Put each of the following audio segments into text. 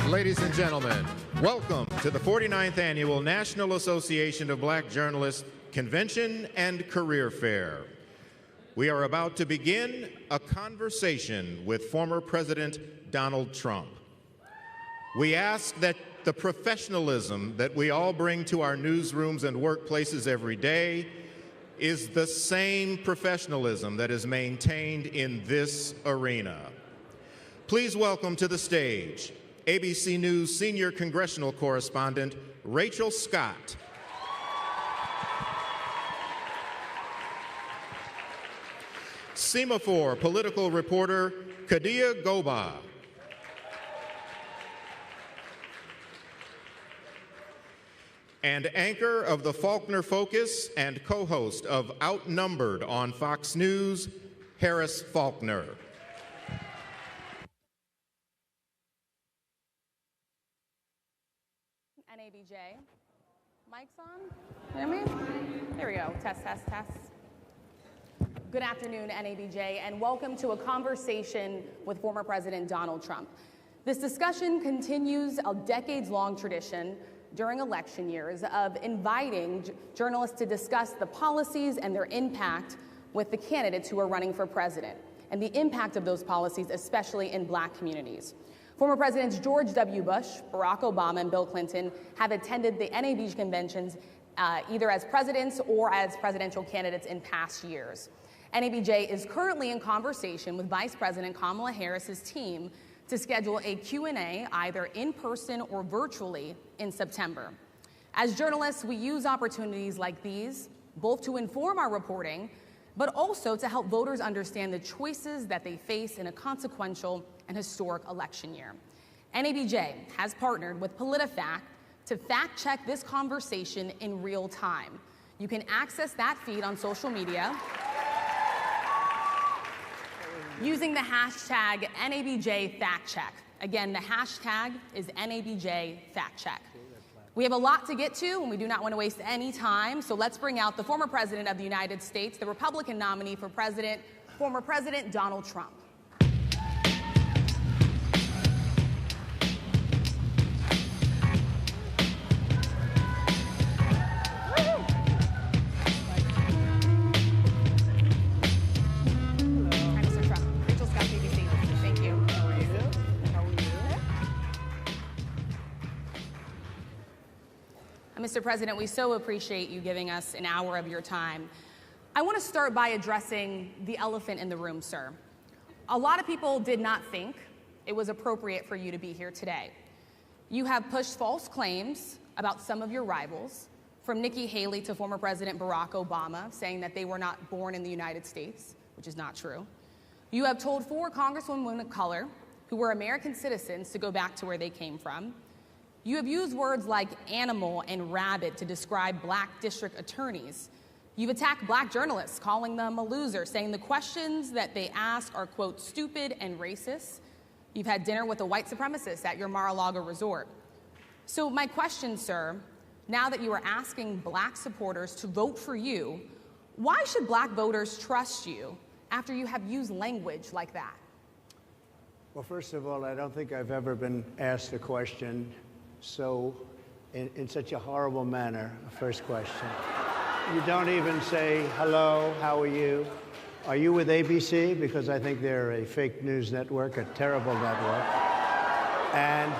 Ladies and gentlemen, welcome to the 49th Annual National Association of Black Journalists Convention and Career Fair. We are about to begin a conversation with former President Donald Trump. We ask that the professionalism that we all bring to our newsrooms and workplaces every day is the same professionalism that is maintained in this arena. Please welcome to the stage ABC News senior congressional correspondent Rachel Scott. Semaphore political reporter Kadia Goba. And anchor of the Faulkner Focus and co-host of Outnumbered on Fox News, Harris Faulkner. NABJ. Mic's on? Hear me? Here we go. Test, test, test. Good afternoon, NABJ, and welcome to a conversation with former President Donald Trump. This discussion continues a decades-long tradition during election years of inviting journalists to discuss the policies and their impact with the candidates who are running for president, and the impact of those policies, especially in Black communities. Former Presidents George W. Bush, Barack Obama, and Bill Clinton have attended the NABJ conventions either as presidents or as presidential candidates in past years. NABJ is currently in conversation with Vice President Kamala Harris's team to schedule a Q&A either in person or virtually in September. As journalists, we use opportunities like these both to inform our reporting, but also to help voters understand the choices that they face in a consequential and historic election year. NABJ has partnered with PolitiFact to fact-check this conversation in real time. You can access that feed on social media using the hashtag NABJFactCheck. Again, the hashtag is NABJFactCheck. We have a lot to get to, and we do not want to waste any time, so let's bring out the former President of the United States, the Republican nominee for president, former President Donald Trump. Mr. President, we so appreciate you giving us an hour of your time. I want to start by addressing the elephant in the room, sir. A lot of people did not think it was appropriate for you to be here today. You have pushed false claims about some of your rivals, from Nikki Haley to former President Barack Obama, saying that they were not born in the United States, which is not true. You have told 4 congresswomen of color who were American citizens to go back to where they came from. You have used words like animal and rabid to describe Black district attorneys. You've attacked Black journalists, calling them a loser, saying the questions that they ask are, quote, stupid and racist. You've had dinner with a white supremacist at your Mar-a-Lago resort. So my question, sir, now that you are asking Black supporters to vote for you, why should Black voters trust you after you have used language like that? Well, first of all, I don't think I've ever been asked a question in such a horrible manner. First question. You don't even say, hello, how are you? Are you with ABC? Because I think they're a fake news network, a terrible network. And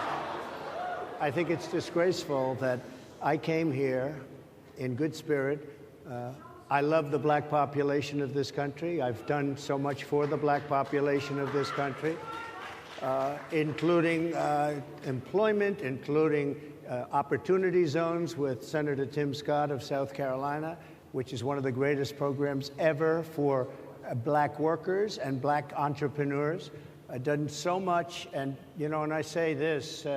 I think it's disgraceful that I came here in good spirit. I love the Black population of this country. I've done so much for the Black population of this country. Including employment, including opportunity zones with Senator Tim Scott of South Carolina, which is one of the greatest programs ever for Black workers and Black entrepreneurs. I've done so much, and you know, and I say this,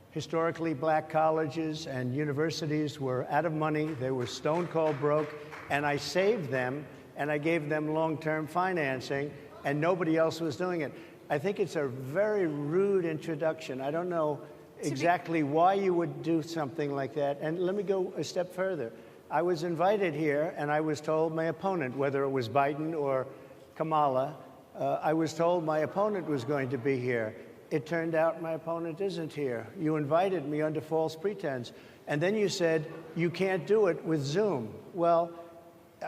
historically Black colleges and universities were out of money, they were stone cold broke, and I saved them, and I gave them long-term financing, and nobody else was doing it. I think it's a very rude introduction. I don't know exactly why you would do something like that. And let me go a step further. I was invited here, and I was told my opponent, whether it was Biden or Kamala, I was told my opponent was going to be here. it turned out my opponent isn't here. You invited me under false pretense. And then you said, you can't do it with Zoom. Well,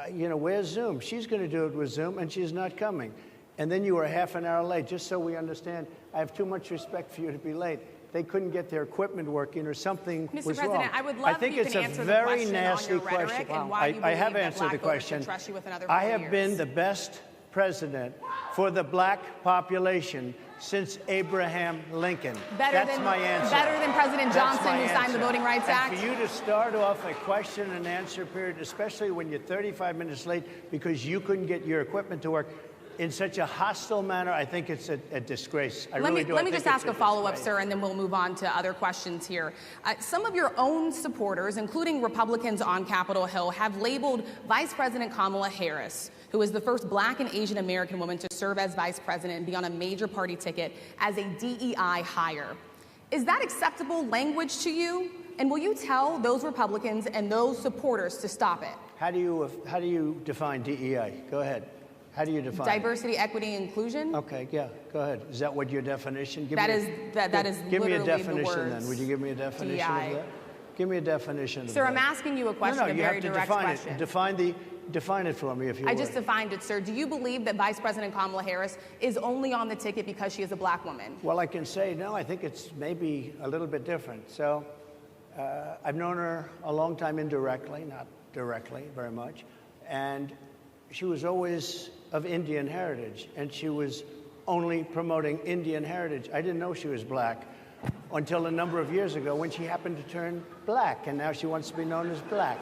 you know, where's Zoom? She's going to do it with Zoom, and she's not coming. And then you were half an hour late, just so we understand. I have too much respect for you to be late. They couldn't get their equipment working or something was wrong. Mr. President, I would love if you can answer the question on your rhetoric and why you believe I have that answered black the voters question. should trust you with another 4 I have years. been the best president for the black population since Abraham Lincoln. That's my answer. Better than President Johnson, who signed the Voting Rights Act? And for you to start off a question and answer period, especially when you're 35 minutes late because you couldn't get your equipment to work, in such a hostile manner, I think it's a disgrace. Let me just ask a follow-up, sir, and then we'll move on to other questions here. Some of your own supporters, including Republicans on Capitol Hill, have labeled Vice President Kamala Harris, who is the first black and Asian American woman to serve as vice president and be on a major party ticket, as a DEI hire. Is that acceptable language to you? And will you tell those Republicans and those supporters to stop it? How do you define DEI? Go ahead. How do you define diversity, equity, inclusion? Okay, yeah, go ahead. Is that what your definition? That is give me a literally definition the words then. Would you give me a definition DEI. of that? Give me a definition of that. Sir, I'm asking you a question, No, a you very have to direct define question. it. Define it for me, if you would. I just defined it, sir. Do you believe that Vice President Kamala Harris is only on the ticket because she is a black woman? Well, I can say no. I think it's maybe a little bit different. So I've known her a long time indirectly, not directly very much. And she was always of Indian heritage, and she was only promoting Indian heritage. I didn't know she was black until a number of years ago when she happened to turn black, and now she wants to be known as black.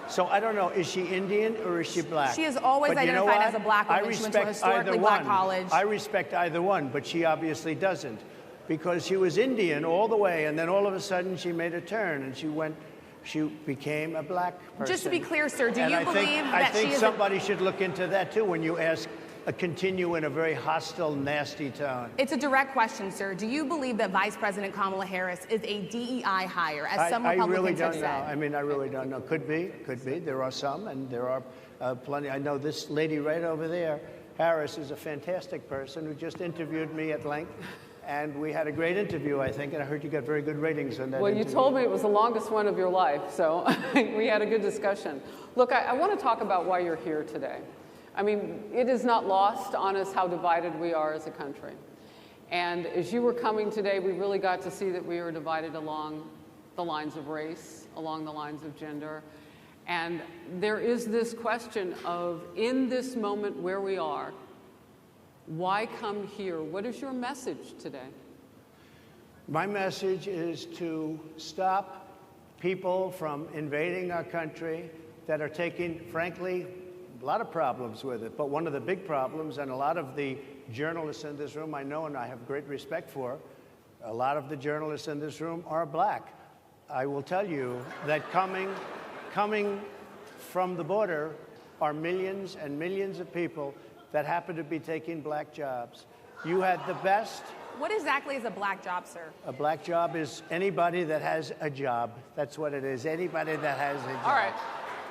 So I don't know, is she Indian or is she black? She has always identified as a black woman. She went to a historically black college. I respect either one, but she obviously doesn't, because she was Indian all the way, and then all of a sudden she made a turn, and she became a black person. Just to be clear, sir, do you believe that I think somebody should look into that too when you continue in a very hostile, nasty tone. It's a direct question, sir. Do you believe that Vice President Kamala Harris is a DEI hire, as some Republicans have said? I really don't know. I mean, I really don't know. Could be. There are some, and there are plenty. I know this lady right over there, Harris, is a fantastic person who just interviewed me at length. And we had a great interview, I think, and I heard you got very good ratings on that Well, interview. you told me it was the longest one of your life, so we had a good discussion. Look, I want to talk about why you're here today. I mean, it is not lost on us how divided we are as a country. And as you were coming today, we really got to see that we were divided along the lines of race, along the lines of gender. And there is this question of, in this moment where we are, why come here? What is your message today? My message is to stop people from invading our country that are taking, frankly, a lot of problems with it. But one of the big problems, and a lot of the journalists in this room I know and I have great respect for, a lot of the journalists in this room are black. I will tell you that coming from the border are millions and millions of people that happen to be taking black jobs. You had the best. What exactly is a black job, sir? A black job is anybody that has a job. That's what it is. Anybody that has a job. All right.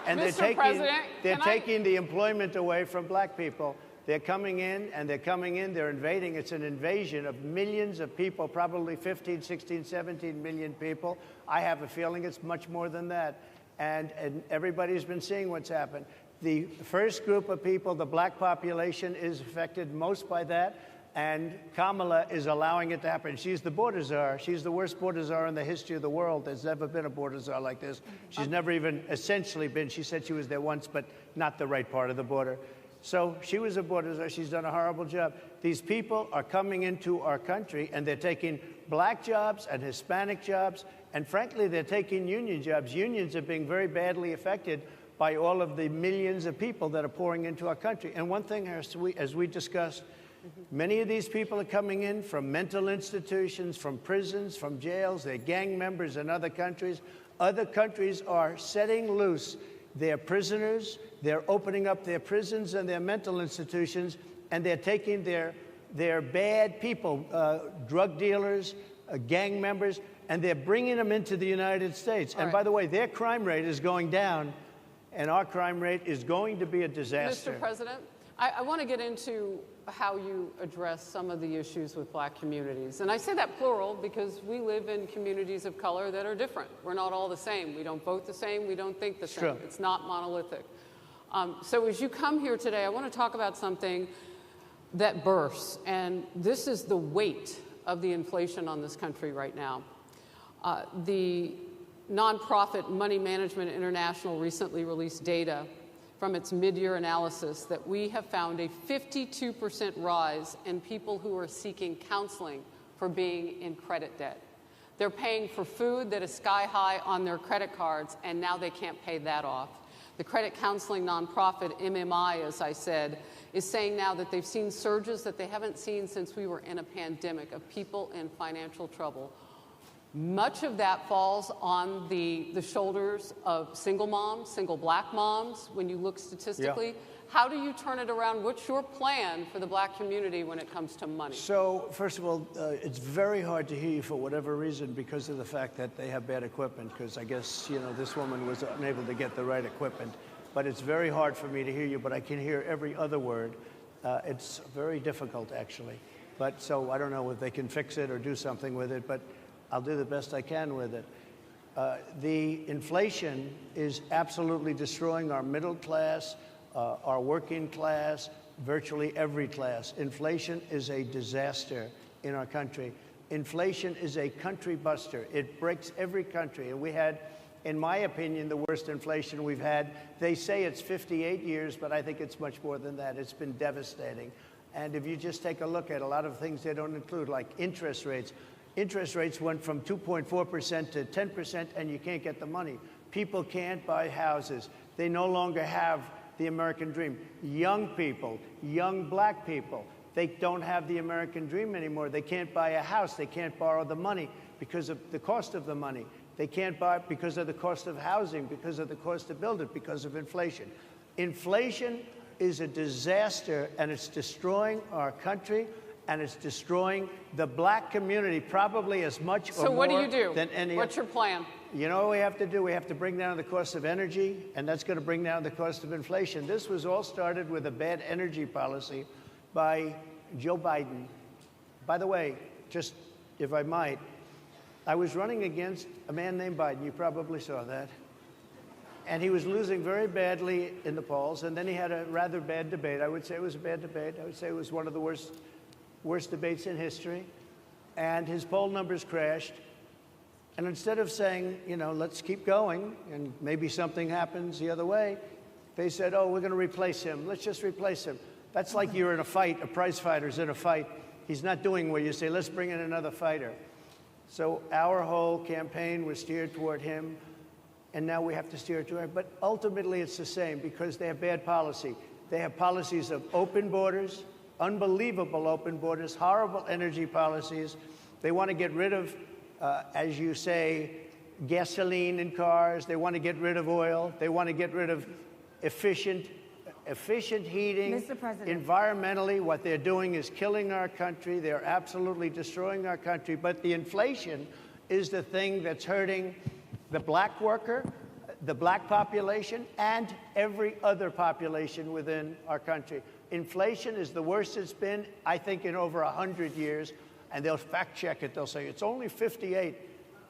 And Mr. President, they're taking the employment away from black people. They're coming in, they're invading. It's an invasion of millions of people, probably 15, 16, 17 million people. I have a feeling it's much more than that. And everybody's been seeing what's happened. The first group of people, the black population, is affected most by that, and Kamala is allowing it to happen. She's the border czar. She's the worst border czar in the history of the world. There's never been a border czar like this. She's never even essentially been. She said she was there once, but not the right part of the border. So she was a border czar. She's done a horrible job. These people are coming into our country, and they're taking black jobs and Hispanic jobs, and frankly, they're taking union jobs. Unions are being very badly affected by all of the millions of people that are pouring into our country. And one thing, as we discussed, many of these people are coming in from mental institutions, from prisons, from jails. They're gang members in other countries. Other countries are setting loose their prisoners. They're opening up their prisons and their mental institutions, and they're taking their bad people, drug dealers, gang members, and they're bringing them into the United States. And by the way, their crime rate is going down, and our crime rate is going to be a disaster. Mr. President, I want to get into how you address some of the issues with black communities. And I say that plural because we live in communities of color that are different. We're not all the same. We don't vote the same. We don't think the same. True. It's not monolithic. So as you come here today, I want to talk about something that bursts. And this is the weight of the inflation on this country right now. The nonprofit Money Management International recently released data from its mid-year analysis that we have found a 52% rise in people who are seeking counseling for being in credit debt. They're paying for food that is sky high on their credit cards, and now they can't pay that off. The credit counseling nonprofit MMI, as I said, is saying now that they've seen surges that they haven't seen since we were in a pandemic of people in financial trouble. Much of that falls on the shoulders of single moms, single black moms, when you look statistically. Yeah. How do you turn it around? What's your plan for the black community when it comes to money? So, first of all, it's very hard to hear you for whatever reason because of the fact that they have bad equipment, because I guess, you know, this woman was unable to get the right equipment. But it's very hard for me to hear you, but I can hear every other word. It's very difficult, actually. But so I don't know if they can fix it or do something with it, but I'll do the best I can with it. The inflation is absolutely destroying our middle class, our working class, virtually every class. Inflation is a disaster in our country. Inflation is a country buster. It breaks every country. And we had, in my opinion, the worst inflation we've had. They say it's 58 years, but I think it's much more than that. It's been devastating. And if you just take a look at a lot of things they don't include, like interest rates. Interest rates went from 2.4% to 10%, and you can't get the money. People can't buy houses. They no longer have the American dream. Young people, young black people, they don't have the American dream anymore. They can't buy a house. They can't borrow the money because of the cost of the money. They can't buy it because of the cost of housing, because of the cost to build it, because of inflation. Inflation is a disaster, and it's destroying our country. And it's destroying the black community probably as much or more than any. What's your plan? You know what we have to do? We have to bring down the cost of energy, and that's going to bring down the cost of inflation. This was all started with a bad energy policy by Joe Biden. By the way, just if I might, I was running against a man named Biden. You probably saw that. And he was losing very badly in the polls, and then he had a rather bad debate. I would say it was a bad debate. I would say it was one of the worst debates in history, and his poll numbers crashed. And instead of saying, you know, let's keep going and maybe something happens the other way, they said, oh, we're going to replace him. Let's just replace him. That's like you're in a fight, a prize fighter's in a fight. He's not doing well. You say, let's bring in another fighter. So our whole campaign was steered toward him, and now we have to steer it toward him. But ultimately it's the same because they have bad policy. They have policies of open borders, unbelievable open borders, horrible energy policies. They want to get rid of, as you say, gasoline in cars. They want to get rid of oil. They want to get rid of efficient heating. Mr. President. Environmentally, what they're doing is killing our country. They're absolutely destroying our country. But the inflation is the thing that's hurting the black worker, the black population, and every other population within our country. Inflation is the worst it's been, I think, in over 100 years, and they'll fact check it. They'll say it's only 58.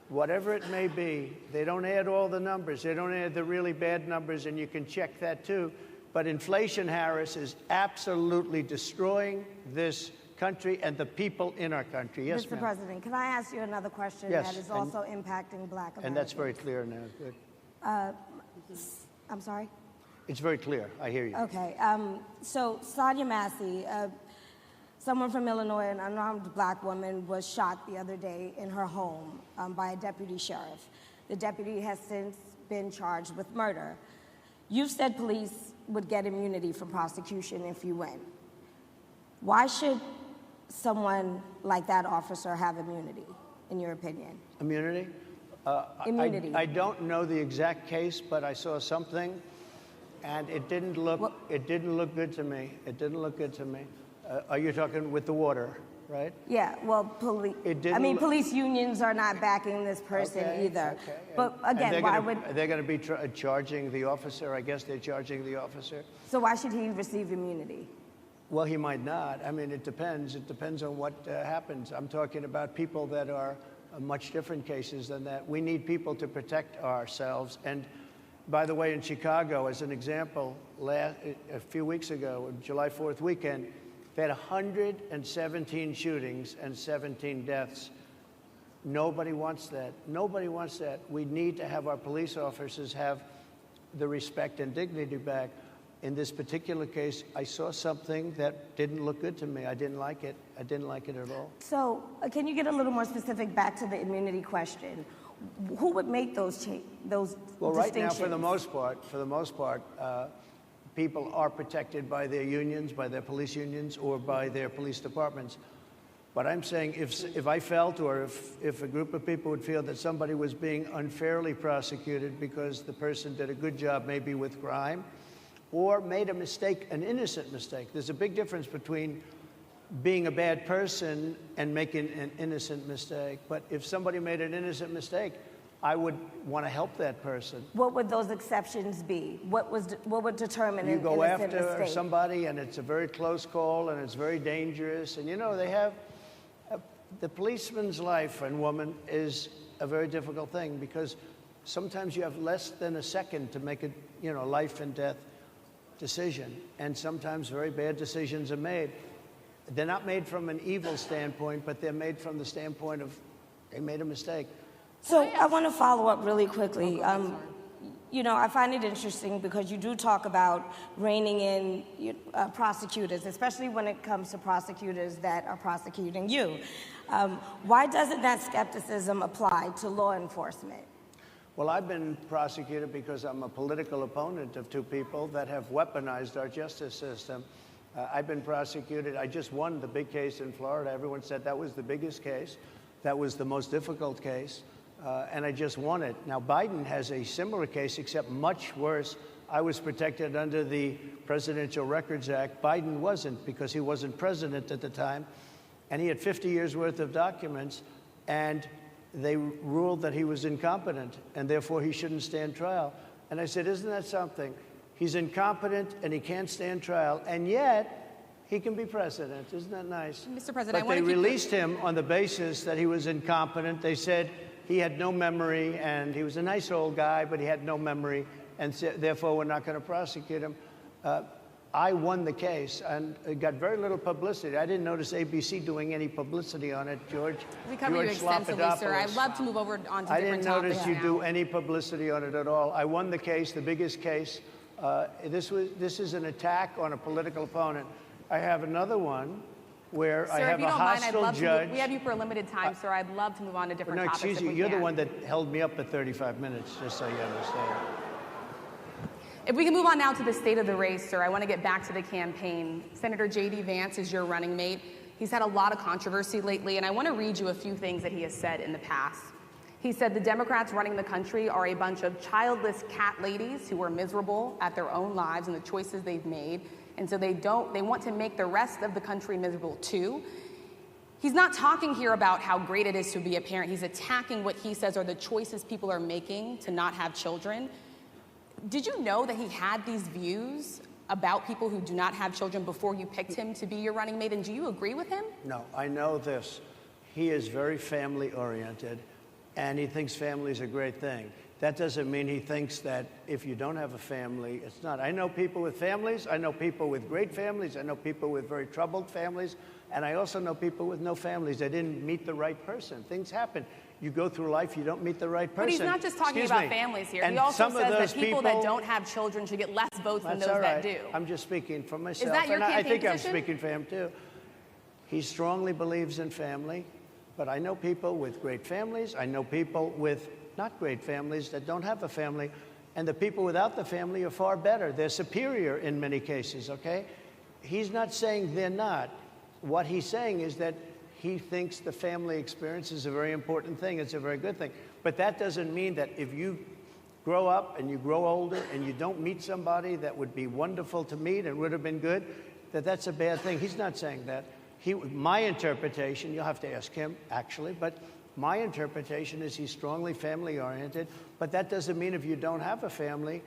Whatever it may be, they don't add all the numbers. They don't add the really bad numbers, and you can check that too. But inflation, Harris, is absolutely destroying this country and the people in our country. Yes, Mr. ma'am. President, can I ask you another question Yes, that is also impacting black Americans? And that's very clear now. Good. I'm sorry? It's very clear. I hear you. Okay. So Sonia Massey, someone from Illinois, an unarmed black woman, was shot the other day in her home by a deputy sheriff. The deputy has since been charged with murder. You've said police would get immunity from prosecution if you win. Why should someone like that officer have immunity, in your opinion? Immunity? Immunity. I don't know the exact case, but I saw something, and it didn't look good to me. It didn't look good to me. Are you talking with the water, right? Yeah, well, police unions are not backing this person either. Okay. But again, why would... They're going to be charging the officer. I guess they're charging the officer. So why should he receive immunity? Well, he might not. I mean, it depends. It depends on what happens. I'm talking about people that are much different cases than that. We need people to protect ourselves. And by the way, in Chicago, as an example, a few weeks ago, July 4th weekend, they had 117 shootings and 17 deaths. Nobody wants that. Nobody wants that. We need to have our police officers have the respect and dignity back. In this particular case, I saw something that didn't look good to me. I didn't like it. I didn't like it at all. So can you get a little more specific back to the immunity question? Who would make those well, right now, for the most part, people are protected by their unions, by their police unions, or by their police departments. But I'm saying if I felt, or if a group of people would feel that somebody was being unfairly prosecuted because the person did a good job maybe with crime, or made a mistake, an innocent mistake. There's a big difference between being a bad person and making an innocent mistake. But if somebody made an innocent mistake, I would want to help that person. What would those exceptions be? What would determine an innocent mistake? You go after somebody and it's a very close call and it's very dangerous. And you know, they have, the policeman's life and woman is a very difficult thing because sometimes you have less than a second to make a life and death decision, and sometimes very bad decisions are made. They're not made from an evil standpoint, but they're made from the standpoint of they made a mistake. So I want to follow up really quickly. I find it interesting because you do talk about reining in prosecutors, especially when it comes to prosecutors that are prosecuting you. Why doesn't that skepticism apply to law enforcement? Well, I've been prosecuted because I'm a political opponent of two people that have weaponized our justice system. I've been prosecuted. I just won the big case in Florida. Everyone said that was the biggest case. That was the most difficult case. And I just won it. Now, Biden has a similar case, except much worse. I was protected under the Presidential Records Act. Biden wasn't, because he wasn't president at the time. And he had 50 years worth of documents. And they ruled that he was incompetent, and therefore he shouldn't stand trial. And I said, isn't that something? He's incompetent, and he can't stand trial, and yet he can be president. Isn't that nice? Mr. President, but they released him on the basis that he was incompetent. They said he had no memory, and he was a nice old guy, but he had no memory, and therefore we're not going to prosecute him. I won the case, and it got very little publicity. I didn't notice ABC doing any publicity on it, George. We covered you extensively, sir. I'd love to move over on to different topics. I didn't notice you do any publicity on it at all. I won the case, the biggest case. This is an attack on a political opponent. I have another one where I have a hostile judge. We have you for a limited time, sir. I'd love to move on to different topics. No, excuse you. You're the one that held me up for 35 minutes, just so you understand. If we can move on now to the state of the race, sir, I want to get back to the campaign. Senator J.D. Vance is your running mate. He's had a lot of controversy lately, and I want to read you a few things that he has said in the past. He said the Democrats running the country are a bunch of childless cat ladies who are miserable at their own lives and the choices they've made, and so they want to make the rest of the country miserable too. He's not talking here about how great it is to be a parent. He's attacking what he says are the choices people are making to not have children. Did you know that he had these views about people who do not have children before you picked him to be your running mate, and do you agree with him? No, I know this. He is very family-oriented, and he thinks family is a great thing. That doesn't mean he thinks that if you don't have a family, it's not. I know people with families. I know people with great families. I know people with very troubled families. And I also know people with no families. They didn't meet the right person. Things happen. You go through life, you don't meet the right person. But he's not just talking about families here. He also says that people that don't have children should get less votes than those that do. I'm just speaking for myself. Is that your campaign position? I'm position? speaking for him, too. He strongly believes in family, but I know people with great families. I know people with not great families that don't have a family, and the people without the family are far better. They're superior in many cases, okay? He's not saying they're not. What he's saying is that he thinks the family experience is a very important thing. It's a very good thing. But that doesn't mean that if you grow up and you grow older and you don't meet somebody that would be wonderful to meet and would have been good, that that's a bad thing. He's not saying that. My interpretation, you'll have to ask him, actually, but my interpretation is he's strongly family-oriented. But that doesn't mean if you don't have a family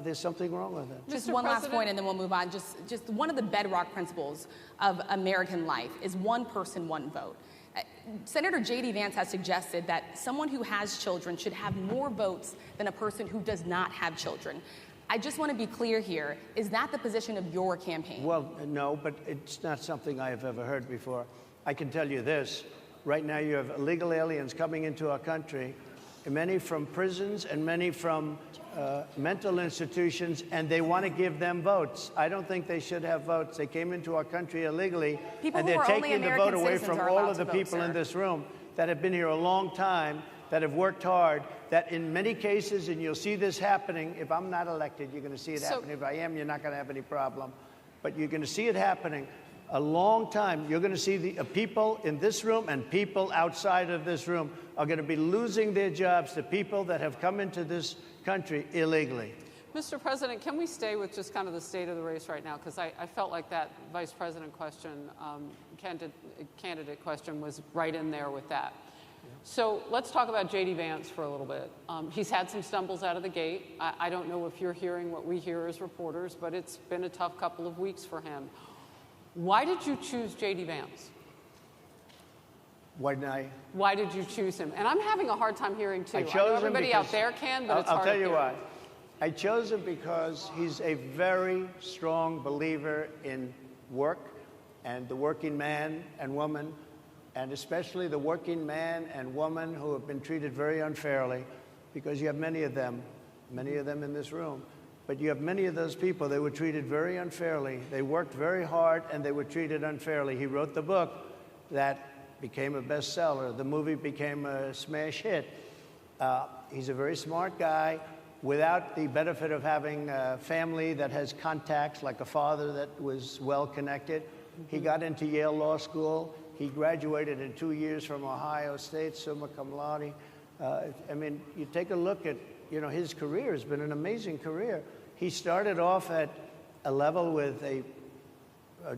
there's something wrong with it. Just Mr. one last President? point, and then we'll move on. Just one of the bedrock principles of American life is one person, one vote. Senator J.D. Vance has suggested that someone who has children should have more votes than a person who does not have children. I just want to be clear here. Is that the position of your campaign? Well, no, but it's not something I have ever heard before. I can tell you this. Right now you have illegal aliens coming into our country, many from prisons and many from mental institutions, and they want to give them votes. I don't think they should have votes. They came into our country illegally, and they're taking the vote away from all of the people in this room that have been here a long time, that have worked hard, that in many cases, and you'll see this happening, if I'm not elected, you're going to see it happening. If I am, you're not going to have any problem. But you're going to see it happening a long time. You're going to see the people in this room and people outside of this room are going to be losing their jobs to people that have come into this country illegally. Mr. President, can we stay with just kind of the state of the race right now? Because I felt like that vice president question, candidate question was right in there with that. So let's talk about J.D. Vance for a little bit. He's had some stumbles out of the gate. I don't know if you're hearing what we hear as reporters, but it's been a tough couple of weeks for him. Why did you choose J.D. Vance? Why did you choose him? And I'm having a hard time hearing, too. I chose know him everybody because, out there can, but it's hard I'll tell to you hear. why. I chose him because he's a very strong believer in work and the working man and woman, and especially the working man and woman who have been treated very unfairly, because you have many of them in this room. But you have many of those people, they were treated very unfairly. They worked very hard and they were treated unfairly. He wrote the book that became a bestseller. The movie became a smash hit. He's a very smart guy without the benefit of having a family that has contacts, like a father that was well connected. He got into Yale Law School. He graduated in 2 years from Ohio State, summa cum laude. I mean, you take a look at, his career has been an amazing career. He started off at a level with a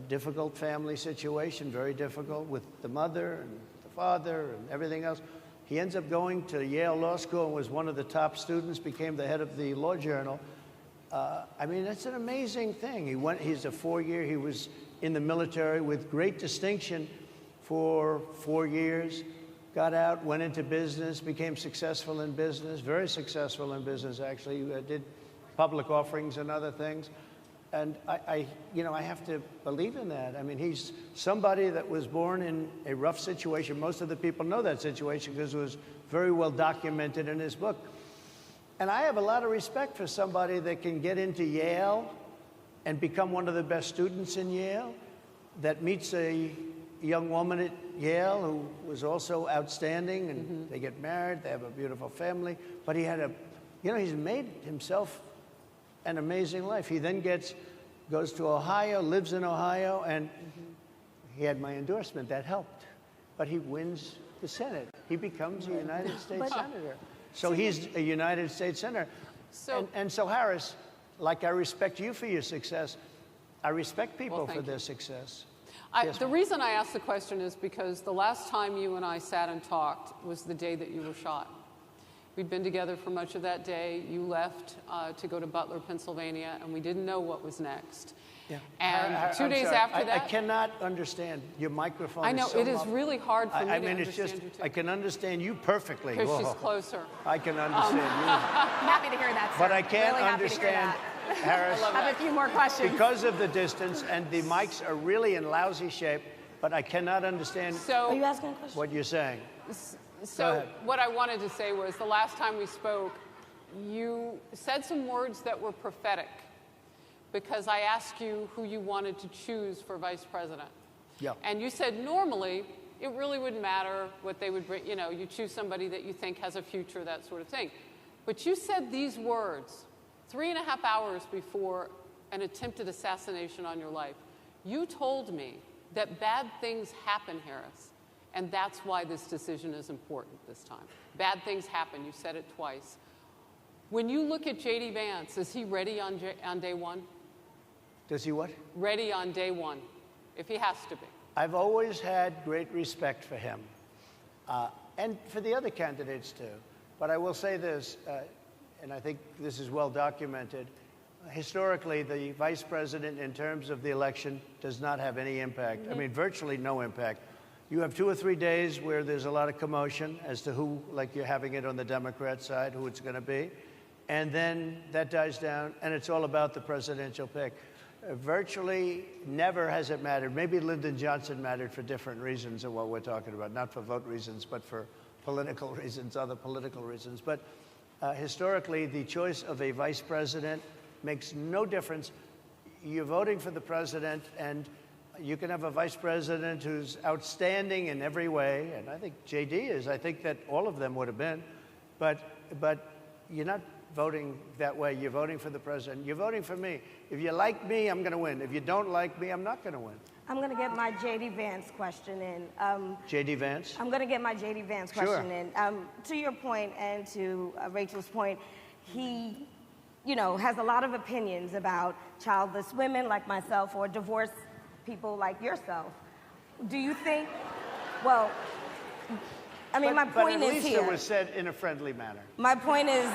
difficult family situation, very difficult with the mother and the father and everything else. He ends up going to Yale Law School and was one of the top students, became the head of the law journal. I mean, that's an amazing thing. He's a 4-year, he was in the military with great distinction for 4 years, got out, went into business, became successful in business, very successful in business, actually, did public offerings and other things. And I have to believe in that. I mean, he's somebody that was born in a rough situation. Most of the people know that situation because it was very well documented in his book. And I have a lot of respect for somebody that can get into Yale and become one of the best students in Yale, that meets a young woman at Yale who was also outstanding, and they get married, they have a beautiful family. But he had he's made himself an amazing life. He then goes to Ohio, lives in Ohio, and he had my endorsement. That helped. But he wins the Senate. He becomes a United States Senator. So he's a United States Senator. And so, Harris, like I respect you for your success, I respect people for their success. The reason I asked the question is because the last time you and I sat and talked was the day that you were shot. We'd been together for much of that day. You left to go to Butler, Pennsylvania, and we didn't know what was next. Yeah. And 2 days after that... I cannot understand. Your microphone I know, is so it is really hard for me to understand it's just, you, too. I can understand you perfectly. Because she's closer. I can understand you. Happy to hear that, sir. But I can't really understand, Harris, I have a few more questions. because of the distance, and the mics are really in lousy shape, but I cannot understand Are you asking a question? what you're saying. So what I wanted to say was the last time we spoke, you said some words that were prophetic because I asked you who you wanted to choose for vice president. Yeah. And you said normally it really wouldn't matter what they would bring. You choose somebody that you think has a future, that sort of thing. But you said these words 3.5 hours before an attempted assassination on your life. You told me that bad things happen, Harris. And that's why this decision is important this time. Bad things happen. You said it twice. When you look at J.D. Vance, is he ready on day one? Does he what? Ready on day one, if he has to be. I've always had great respect for him, and for the other candidates too. But I will say this, and I think this is well documented, historically, the vice president, in terms of the election, does not have any impact. I mean, virtually no impact. You have 2 or 3 days where there's a lot of commotion as to who, like you're having it on the Democrat side, who it's going to be. And then that dies down, and it's all about the presidential pick. Virtually never has it mattered. Maybe Lyndon Johnson mattered for different reasons of what we're talking about, not for vote reasons, but for political reasons, other political reasons. But historically, the choice of a vice president makes no difference. You're voting for the president, and you can have a vice president who's outstanding in every way, and I think J.D. is. I think that all of them would have been. But you're not voting that way. You're voting for the president. You're voting for me. If you like me, I'm going to win. If you don't like me, I'm not going to win. I'm going to get my J.D. Vance question in. J.D. Vance? I'm going to get my J.D. Vance question in. To your point and to Rachel's point, he, has a lot of opinions about childless women like myself or divorced people like yourself. Do you think, well, I mean, my point but at is least here. It was said in a friendly manner. My point is,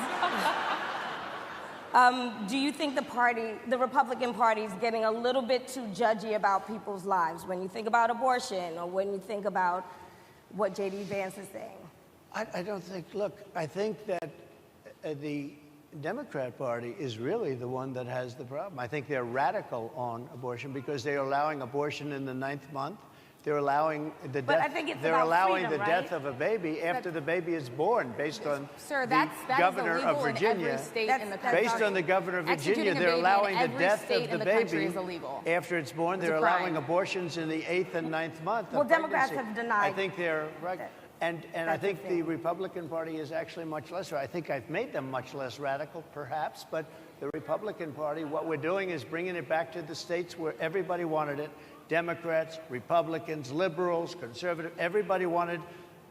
do you think the Republican Party is getting a little bit too judgy about people's lives when you think about abortion or when you think about what J.D. Vance is saying? I don't think, look, I think that the Democrat Party is really the one that has the problem. I think they're radical on abortion because they're allowing abortion in the 9th month. They're allowing the But death. I think it's they're about allowing freedom, the right? death of a baby after the baby is born, based on the governor of Virginia. Based on the governor of Virginia, they're allowing the death of the baby after it's born. They're allowing abortions in the 8th and 9th month. Well, Democrats have denied. I think they're right. And I think the Republican Party is actually much less. I think I've made them much less radical, perhaps, but the Republican Party, what we're doing is bringing it back to the states where everybody wanted it. Democrats, Republicans, liberals, conservative, everybody wanted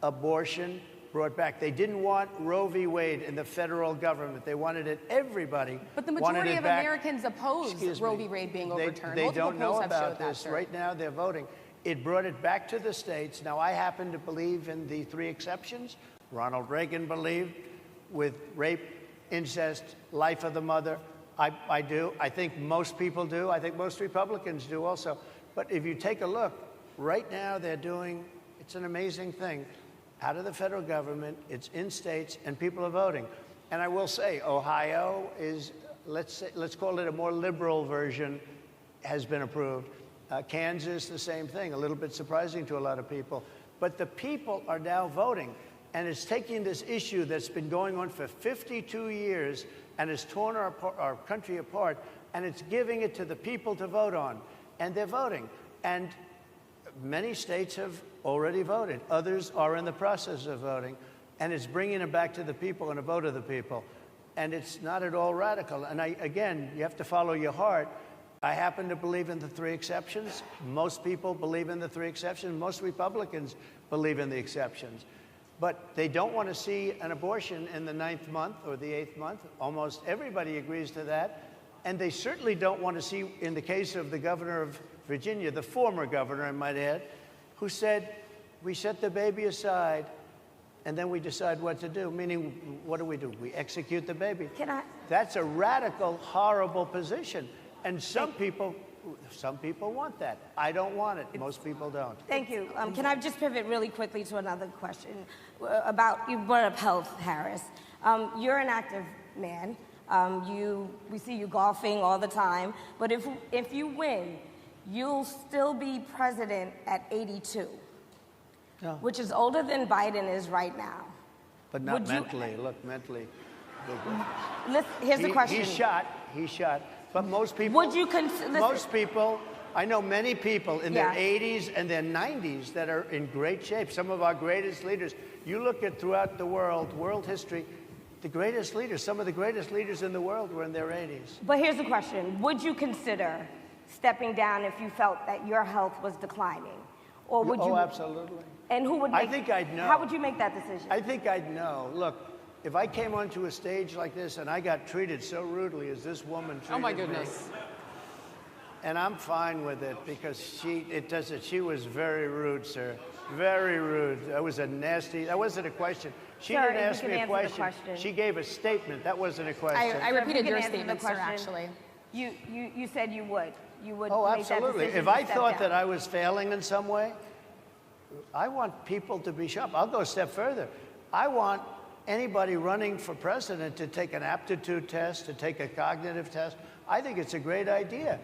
abortion brought back. They didn't want Roe v. Wade in the federal government. They wanted it, everybody. But the majority of Americans oppose Roe v. Wade being overturned. They don't know about this. Right now, they're voting. It brought it back to the states. Now, I happen to believe in the 3 exceptions. Ronald Reagan believed with rape, incest, life of the mother. I do. I think most people do. I think most Republicans do also. But if you take a look, right now they're doing, it's an amazing thing, out of the federal government, it's in states, and people are voting. And I will say, Ohio is, let's call it a more liberal version, has been approved. Kansas, the same thing, a little bit surprising to a lot of people. But the people are now voting, and it's taking this issue that's been going on for 52 years and has torn our country apart, and it's giving it to the people to vote on. And they're voting. And many states have already voted. Others are in the process of voting. And it's bringing it back to the people and a vote of the people. And it's not at all radical. And again, you have to follow your heart. I happen to believe in the 3 exceptions. Most people believe in the 3 exceptions. Most Republicans believe in the exceptions. But they don't want to see an abortion in the 9th month or the 8th month. Almost everybody agrees to that. And they certainly don't want to see, in the case of the governor of Virginia, the former governor, I might add, who said, we set the baby aside, and then we decide what to do. Meaning, what do? We execute the baby. That's a radical, horrible position. And some people want that. I don't want it. Most people don't. Thank you. Can I just pivot really quickly to another question about, you brought up health, Harris. You're an active man. We see you golfing all the time, but if you win, you'll still be president at 82, which is older than Biden is right now. But not mentally. Look, mentally. Here's the question. He's shot. But most people. Would you consider? Most people. I know many people in their 80s and their 90s that are in great shape. Some of our greatest leaders. You look at throughout the world history. The greatest leaders, some of the greatest leaders in the world were in their 80s. But here's the question. Would you consider stepping down if you felt that your health was declining? Or would you? Oh, absolutely. And who would make, I think I'd know. How would you make that decision? I think I'd know. Look, if I came onto a stage like this and I got treated so rudely as this woman treated me. Oh, my goodness. And I'm fine with it because she was very rude, sir. Very rude. That was a nasty, that wasn't a question. She Sir, didn't ask me a question. question. She gave a statement. That wasn't a question. I repeated your answer the statement, sir, question. actually. You said you would. You would Oh, make that absolutely. decision If to I step thought down. that I was failing in some way, I want people to be sharp. I'll go a step further. I want anybody running for president to take an aptitude test, to take a cognitive test. I think it's a great idea.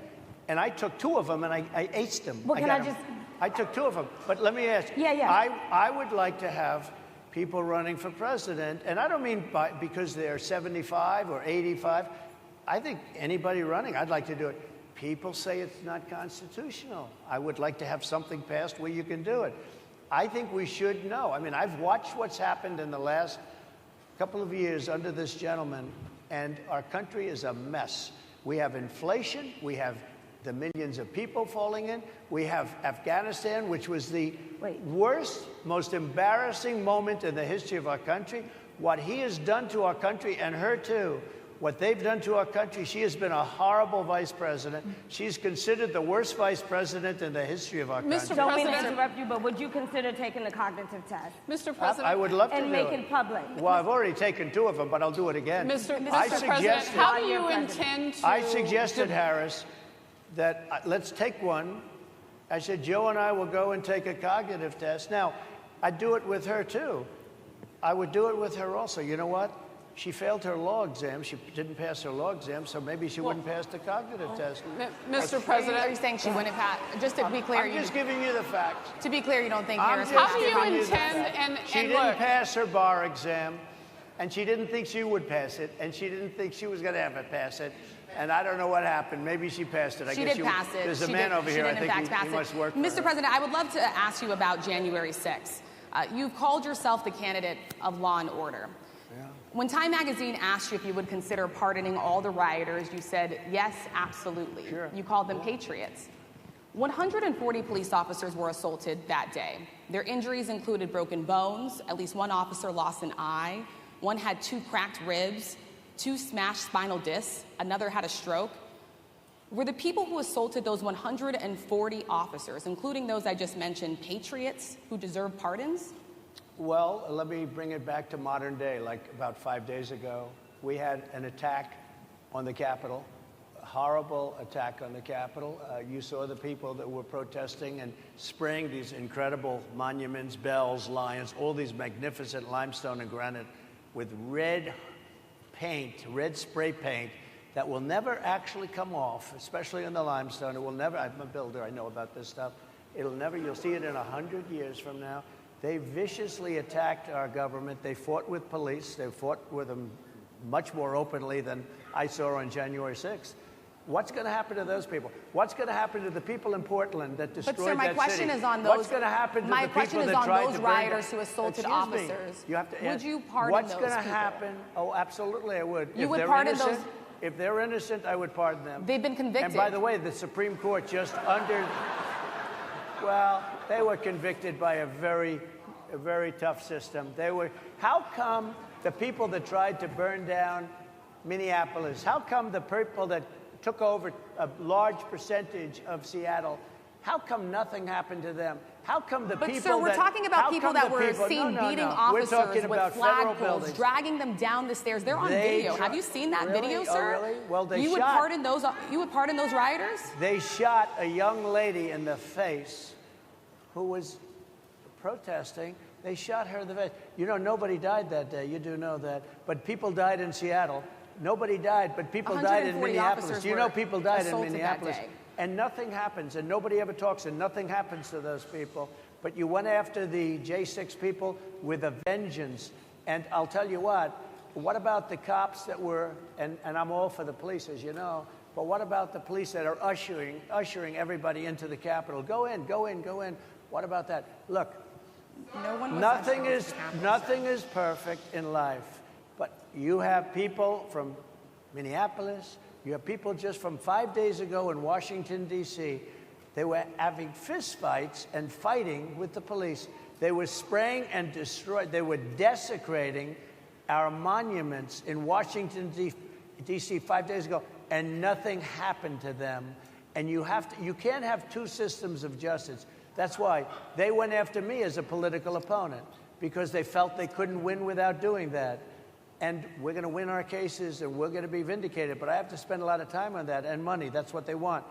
And I took 2 of them, and I aced them. Well, can got I them. just- I took 2 of them. But let me ask you. Yeah. I would like to have people running for president, and I don't mean because they're 75 or 85. I think anybody running, I'd like to do it. People say it's not constitutional. I would like to have something passed where you can do it. I think we should know. I mean, I've watched what's happened in the last couple of years under this gentleman, and our country is a mess. We have inflation. We have the millions of people falling in. We have Afghanistan, which was the worst, most embarrassing moment in the history of our country. What he has done to our country, and her too, what they've done to our country, she has been a horrible vice president. She's considered the worst vice president in the history of our country. Mr. Don't mean to President. interrupt you, but would you consider taking the cognitive test Mr. President. I would love to and do make it. it public? Well, I've already taken 2 of them, but I'll do it again. Mr. I President, suggested- how do you While you're intend to... I suggested, Harris, that let's take one. I said, Joe and I will go and take a cognitive test. Now, I'd do it with her, too. I would do it with her also. You know what? She failed her law exam. She didn't pass her law exam, so maybe she wouldn't pass the cognitive test. Mr. Are President, you saying she wouldn't pass? Just to be clear, I'm just giving you the facts. to be clear, you don't think I'm Harris just how do you giving the intend, facts. She and didn't look, pass her bar exam, and she didn't think she would pass it, and she didn't think she was going to ever pass it. And I don't know what happened. Maybe she passed it. I She guess did pass it. There's a She man did- over she here. did I in think fact pass he it. must work for Mr. her. President, I would love to ask you about January 6th. You've called yourself the candidate of law and order. Yeah. When Time Magazine asked you if you would consider pardoning all the rioters, you said, yes, absolutely. Sure. You called them patriots. 140 police officers were assaulted that day. Their injuries included broken bones, at least 1 officer lost an eye, 1 had 2 cracked ribs, 2 smashed spinal discs, another had a stroke. Were the people who assaulted those 140 officers, including those I just mentioned, patriots who deserve pardons? Well, let me bring it back to modern day. Like about 5 days ago, we had an attack on the Capitol, a horrible attack on the Capitol. You saw the people that were protesting and spraying these incredible monuments, bells, lions, all these magnificent limestone and granite with red paint, red spray paint that will never actually come off, especially in the limestone. It will never, I'm a builder, I know about this stuff. It'll never, you'll see it in 100 years from now. They viciously attacked our government. They fought with police. They fought with them much more openly than I saw on January 6th. What's going to happen to those people? What's going to happen to the people in Portland that destroyed But, sir, my that question city? is on those. What's going to happen to my the people question is that on tried those to burn rioters down- who assaulted Excuse me. officers. You have to Would ask, you pardon what's those going to people? happen? Oh, absolutely, I would. You If would they're pardon innocent, those- If they're innocent, I would pardon them. They've been convicted. And by the way, the Supreme Court just well, they were convicted by a very tough system. How come the people that tried to burn down Minneapolis, how come the people that took over a large percentage of Seattle, how come nothing happened to them? How come the But, people sir, we're that... talking about how people come that the were people- seen no, beating We're officers talking with about federal flagpoles, buildings. dragging them down the stairs. They're on They video. try- Have you seen that Really? video, Oh, sir? really? Well, they you would shot- pardon those. You would pardon those rioters? They shot a young lady in the face who was protesting. They shot her in the face. You know, nobody died that day. You do know that. But people died in Seattle. Nobody died, but people died in 140 Minneapolis. officers You know were people died in assaulted that Minneapolis. day. And nothing happens, and nobody ever talks, and nothing happens to those people. But you went after the J6 people with a vengeance. And I'll tell you what about the cops that were, and I'm all for the police, as you know, but what about the police that are ushering everybody into the Capitol? Go in, go in, go in. What about that? Look, No one was nothing ushered is into the Capitol, nothing is perfect in life, but you have people from Minneapolis, you have people just from 5 days ago in Washington, D.C. They were having fistfights and fighting with the police. They were spraying and destroying. They were desecrating our monuments in Washington, D.C. 5 days ago, and nothing happened to them. And you can't have two systems of justice. That's why they went after me as a political opponent, because they felt they couldn't win without doing that. And we're going to win our cases, and we're going to be vindicated. But I have to spend a lot of time on that, and money. That's what they want.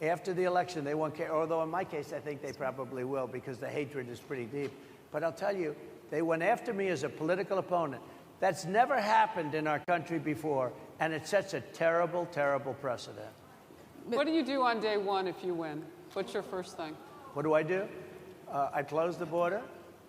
After the election, they won't care. Although in my case, I think they probably will, because the hatred is pretty deep. But I'll tell you, they went after me as a political opponent. That's never happened in our country before, and it sets a terrible, terrible precedent. What do you do on day one if you win? What's your first thing? What do? I close the border.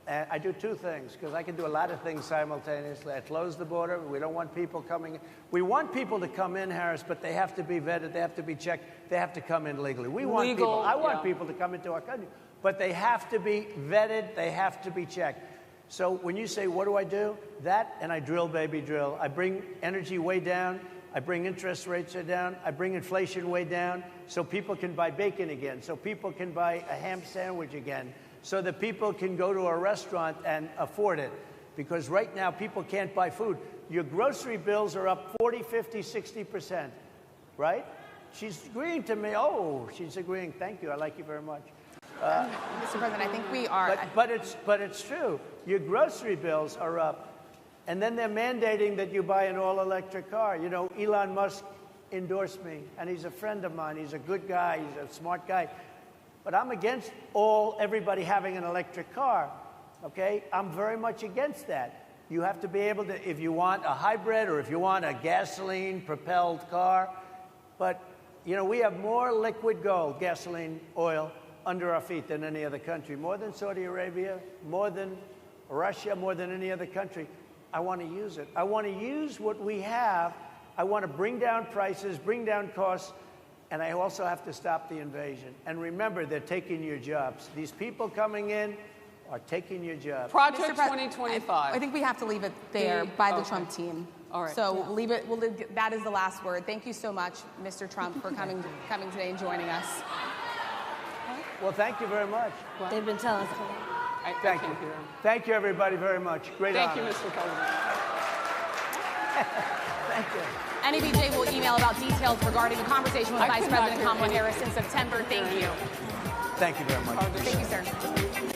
And I do two things, because I can do a lot of things simultaneously. I close the border. We don't want people coming in. We want people to come in, Harris, but they have to be vetted. They have to be checked. They have to come in legally. We want people. I want people to come into our country, but they have to be vetted. They have to be checked. So when you say, what do? That, and I drill, baby, drill. I bring energy way down. I bring interest rates down. I bring inflation way down so people can buy bacon again, so people can buy a ham sandwich again, so that people can go to a restaurant and afford it. Because right now, people can't buy food. Your grocery bills are up 40, 50, 60%, right? She's agreeing to me. Oh, she's agreeing. Thank you. I like you very much. Mr. President, I think we are. But it's true. Your grocery bills are up. And then they're mandating that you buy an all-electric car. You know, Elon Musk endorsed me, and he's a friend of mine. He's a good guy. He's a smart guy. But I'm against everybody having an electric car, okay? I'm very much against that. You have to be able to, if you want a hybrid or if you want a gasoline-propelled car. But, you know, we have more liquid gold, gasoline, oil, under our feet than any other country. More than Saudi Arabia, more than Russia, more than any other country. I want to use it. I want to use what we have. I want to bring down prices, bring down costs, and I also have to stop the invasion. And remember, they're taking your jobs. These people coming in are taking your jobs. Project 2025. I think we have to leave it there by the Trump team. All right. So leave it. That is the last word. Thank you so much, Mr. Trump, for coming today and joining us. Well, thank you very much. They've been telling us. Thank you. Thank you, everybody, very much. Great honor. Thank you, Mr. President. Thank you. NABJ will email about details regarding the conversation with Vice President Kamala Harris in September. Thank you. Thank you very much. Thank you, sir.